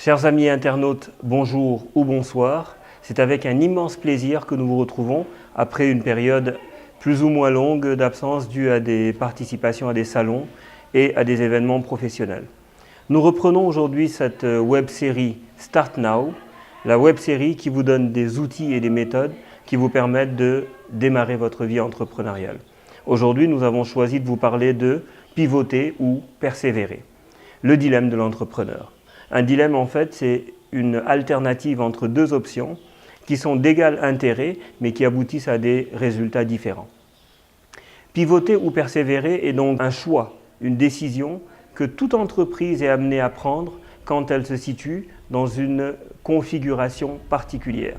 Chers amis internautes, bonjour ou bonsoir. C'est avec un immense plaisir que nous vous retrouvons après une période plus ou moins longue d'absence due à des participations à des salons et à des événements professionnels. Nous reprenons aujourd'hui cette web-série Start Now, la web-série qui vous donne des outils et des méthodes qui vous permettent de démarrer votre vie entrepreneuriale. Aujourd'hui, nous avons choisi de vous parler de pivoter ou persévérer, le dilemme de l'entrepreneur. Un dilemme, en fait, c'est une alternative entre deux options qui sont d'égal intérêt, mais qui aboutissent à des résultats différents. Pivoter ou persévérer est donc un choix, une décision que toute entreprise est amenée à prendre quand elle se situe dans une configuration particulière.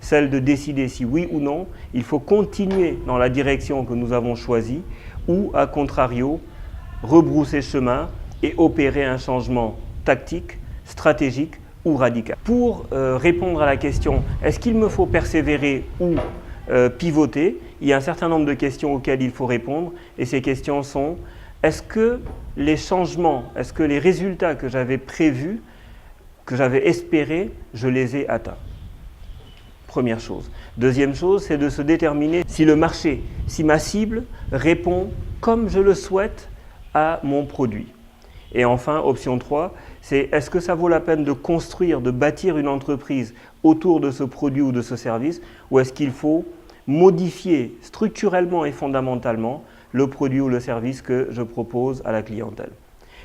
Celle de décider si oui ou non, il faut continuer dans la direction que nous avons choisie ou, à contrario, rebrousser chemin et opérer un changement tactique, stratégique ou radical. Pour répondre à la question « est-ce qu'il me faut persévérer ou pivoter ?», il y a un certain nombre de questions auxquelles il faut répondre et ces questions sont « est-ce que les changements, est-ce que les résultats que j'avais prévus, que j'avais espérés, je les ai atteints ?» Première chose. Deuxième chose, c'est de se déterminer si le marché, si ma cible répond comme je le souhaite à mon produit. Et enfin, option 3, c'est est-ce que ça vaut la peine de construire, de bâtir une entreprise autour de ce produit ou de ce service, ou est-ce qu'il faut modifier structurellement et fondamentalement le produit ou le service que je propose à la clientèle.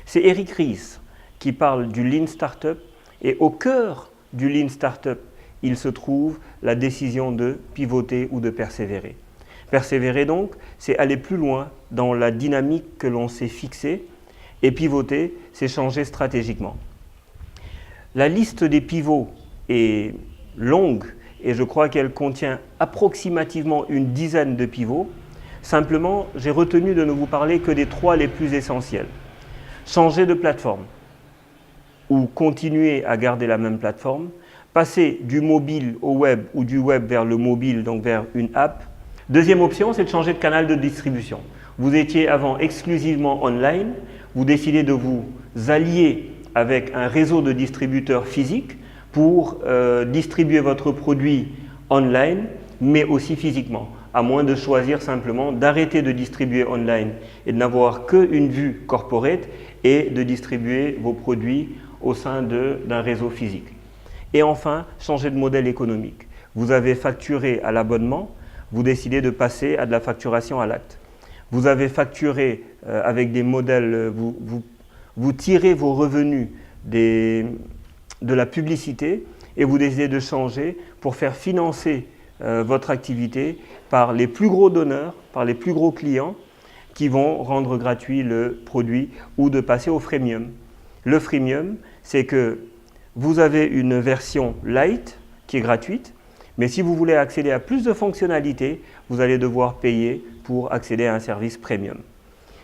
C'est Eric Ries qui parle du Lean Startup et au cœur du Lean Startup, il se trouve la décision de pivoter ou de persévérer. Persévérer donc, c'est aller plus loin dans la dynamique que l'on s'est fixée et pivoter, c'est changer stratégiquement. La liste des pivots est longue et je crois qu'elle contient approximativement une dizaine de pivots. Simplement, j'ai retenu de ne vous parler que des 3 les plus essentiels. Changer de plateforme ou continuer à garder la même plateforme, passer du mobile au web ou du web vers le mobile, donc vers une app. Deuxième option, c'est de changer de canal de distribution. Vous étiez avant exclusivement online, vous décidez de vous allier avec un réseau de distributeurs physiques pour distribuer votre produit online, mais aussi physiquement, à moins de choisir simplement d'arrêter de distribuer online et de n'avoir qu'une vue corporate et de distribuer vos produits au sein d'un réseau physique. Et enfin, changer de modèle économique. Vous avez facturé à l'abonnement, vous décidez de passer à de la facturation à l'acte. Vous avez facturé avec des modèles, vous tirez vos revenus de la publicité et vous décidez de changer pour faire financer votre activité par les plus gros donneurs, par les plus gros clients qui vont rendre gratuit le produit ou de passer au freemium. Le freemium, c'est que vous avez une version light qui est gratuite, mais si vous voulez accéder à plus de fonctionnalités, vous allez devoir payer pour accéder à un service premium.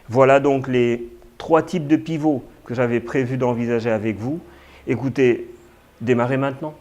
Voilà donc les 3 types de pivots que j'avais prévu d'envisager avec vous. Écoutez, démarrez maintenant.